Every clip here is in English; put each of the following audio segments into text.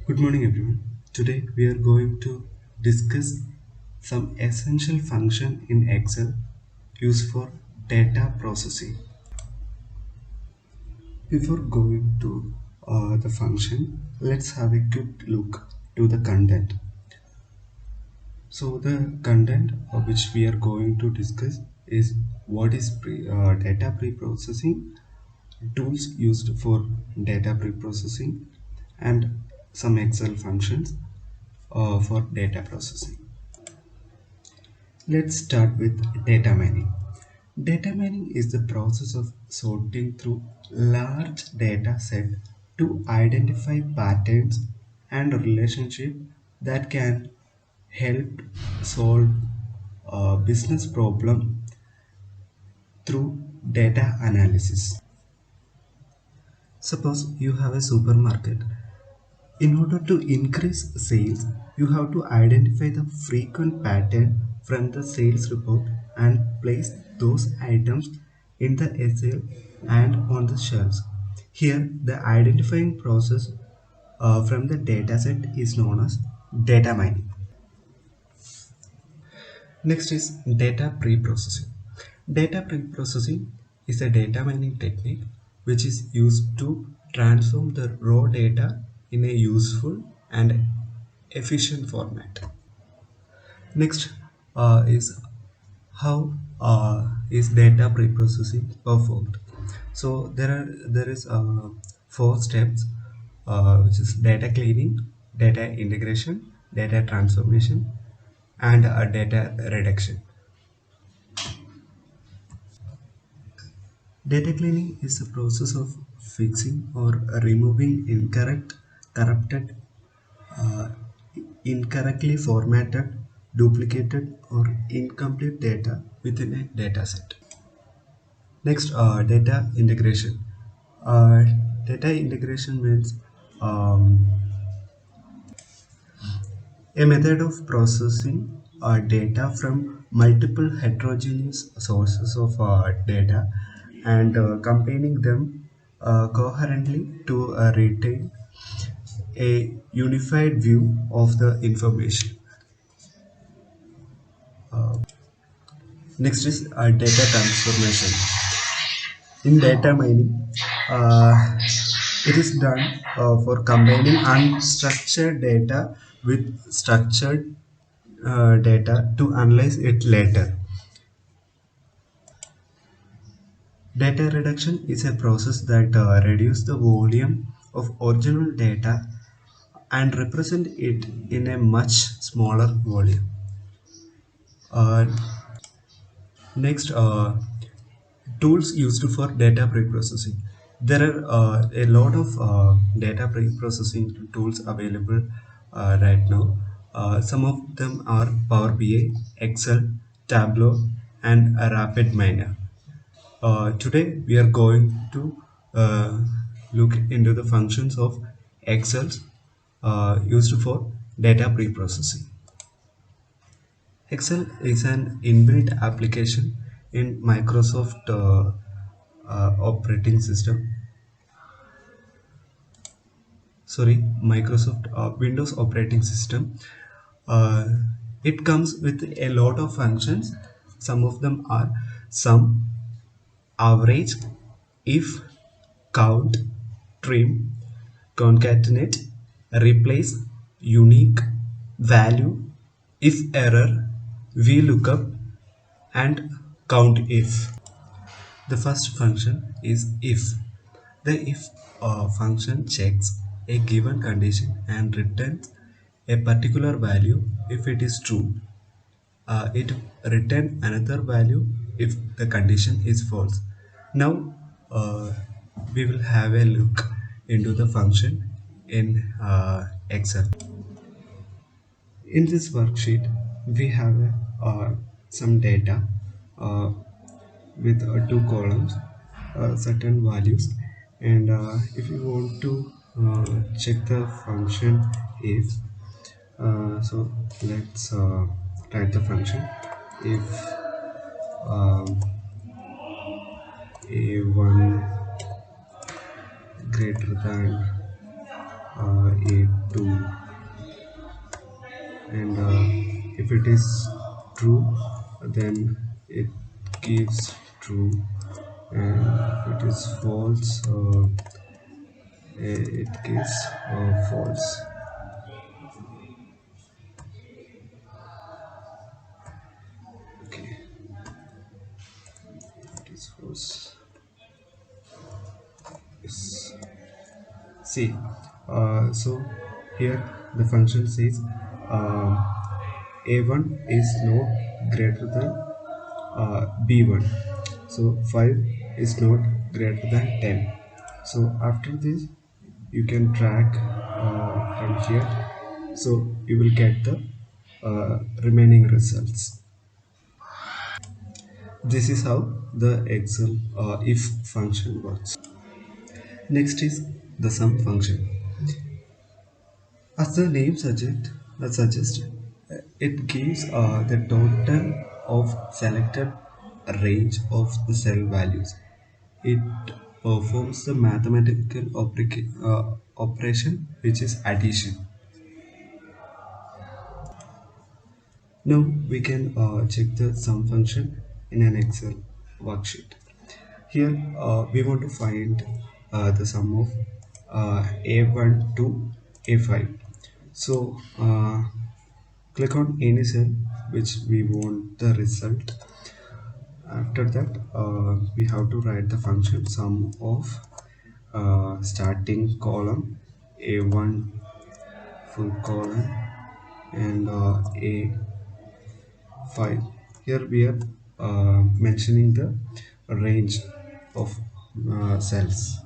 Good morning, everyone. Today we are going to discuss some essential function in Excel used for data processing. Before going to the function, let's have a quick look to the content. So the content which we are going to discuss is what is data pre-processing, tools used for data pre-processing, and some Excel functions for data processing. Let's start with data mining. Data mining is the process of sorting through large data set to identify patterns and relationships that can help solve a business problem through data analysis. Suppose you have a supermarket. In order to increase sales, you have to identify the frequent pattern from the sales report and place those items in the SL and on the shelves. Here, the identifying process from the dataset is known as data mining. Next is data pre-processing. Data pre-processing is a data mining technique which is used to transform the raw data in a useful and efficient format. Next is how is data pre-processing performed. So there is four steps, which is data cleaning, data integration, data transformation, and data reduction. Data cleaning is the process of fixing or removing incorrect, corrupted, uh, incorrectly formatted, duplicated, or incomplete data within a dataset. Next, data integration. Uh, Data integration means um, a method of processing data from multiple heterogeneous sources of data and combining them coherently to retain a unified view of the information. Next is data transformation. In data mining, it is done for combining unstructured data with structured data to analyze it later. Data reduction is a process that reduces the volume of original data and represent it in a much smaller volume. Uh, Next, tools used for data pre-processing. There are a lot of data pre-processing tools available right now. Some of them are Power BI, Excel, Tableau, and RapidMiner. Today we are going to look into the functions of Excel used for data pre-processing. Excel is an inbuilt application in Microsoft operating system. Sorry, Microsoft Windows operating system. Uh, it comes with a lot of functions. Some of them are sum, average, if, count, trim, concatenate, replace, unique, value, if error, VLOOKUP, and COUNTIF. The first function is if. The if function checks a given condition and returns a particular value if it is true. It returns another value if the condition is false. Now we will have a look into the function in Excel. In this worksheet, we have some data uh, with two columns, certain values, and if you want to check the function if, so let's write the function if a1 greater than a2, and if it is true, then it gives true, and if it is false, it gives false. Okay, it is false. Yes. See, so here the function says uh, a1 is not greater than b1, so 5 is not greater than 10. So after this you can track from here, so you will get the remaining results. This is how the excel if function works. Next is the sum function. As the name suggests, it gives the total of selected range of the cell values. It performs the mathematical operation, which is addition. Now we can check the sum function in an Excel worksheet. Here we want to find the sum of A1 to A5. So click on any cell which we want the result. After that we have to write the function sum of starting column A1 full column and A5. Here we are mentioning the range of cells,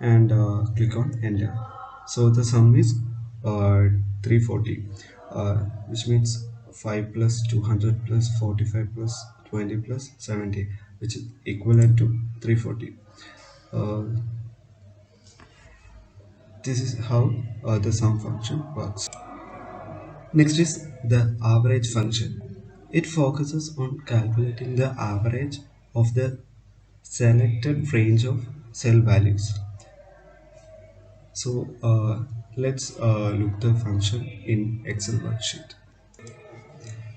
and click on enter. So the sum is 340, which means 5 plus 200 plus 45 plus 20 plus 70, which is equivalent to 340. uh, this is how the sum function works. Next is the average function. It focuses on calculating the average of the selected range of cell values. So let's look the function in Excel worksheet.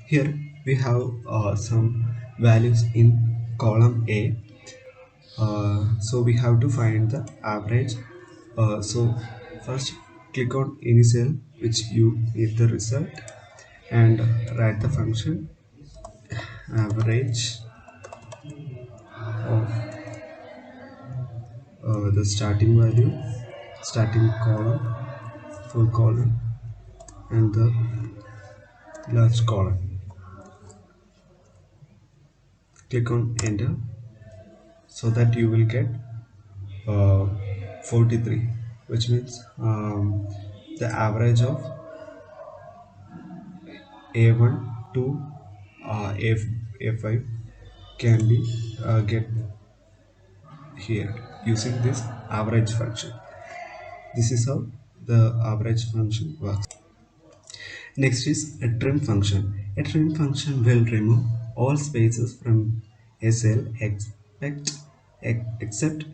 Here we have some values in column A. So we have to find the average. So first click on any cell which you need the result, and write the function average of the starting value, starting column, full column, and the last column. Click on enter, so that you will get uh, 43, which means the average of a1 to a5 can be get here using this average function. This is how the average function works. Next is a trim function. A trim function will remove all spaces from a cell except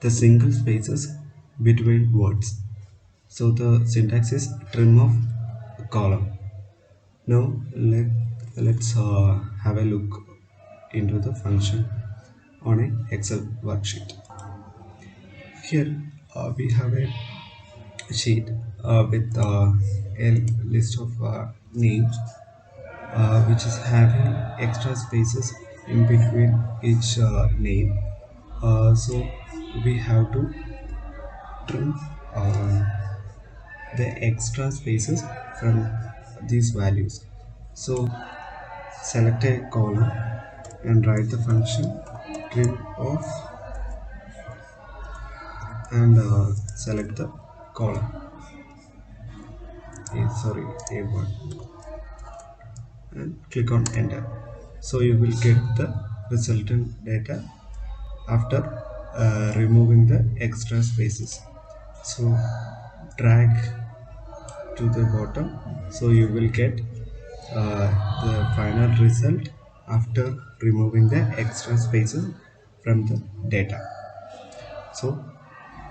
the single spaces between words. So the syntax is trim of column. Now let's have a look into the function on an Excel worksheet. Here we have a sheet with a list of names which is having extra spaces in between each name. So we have to trim uh, the extra spaces from these values. So select a column and write the function trim off, and select the column sorry, A1, and click on enter. So you will get the resultant data after removing the extra spaces. So drag to the bottom, so you will get the final result after removing the extra spaces from the data. So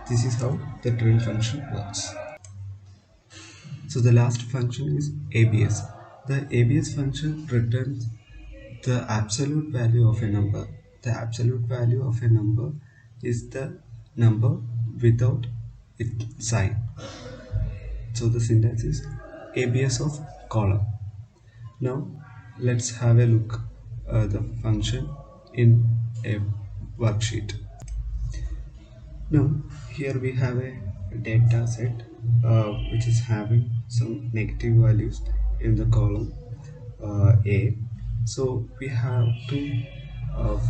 this is how the trim function works. So the last function is ABS. The ABS function returns the absolute value of a number. The absolute value of a number is the number without its sign. So the syntax is ABS of column. Now let's have a look the function in a worksheet. Now here we have a data set which is having some negative values in the column A. So we have to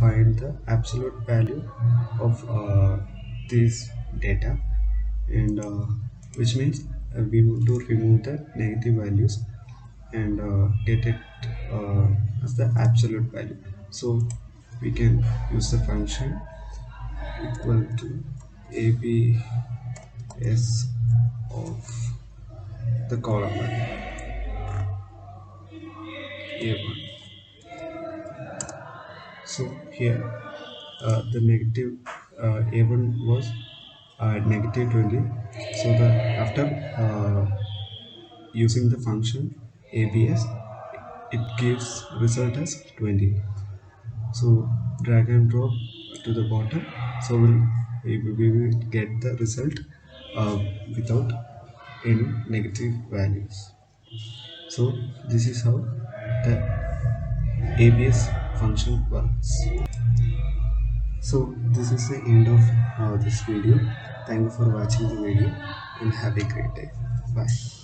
find the absolute value of this data, and which means we want to remove the negative values and get it uh, as the absolute value. So we can use the function equal to abs of the column value a1. So here the negative a1 was negative 20. So the after using the function abs, it gives result as 20. So drag and drop to the bottom, so we will get the result uh, without any negative values. So this is how the abs function works. So this is the end of this video. Thank you for watching the video and have a great day. Bye.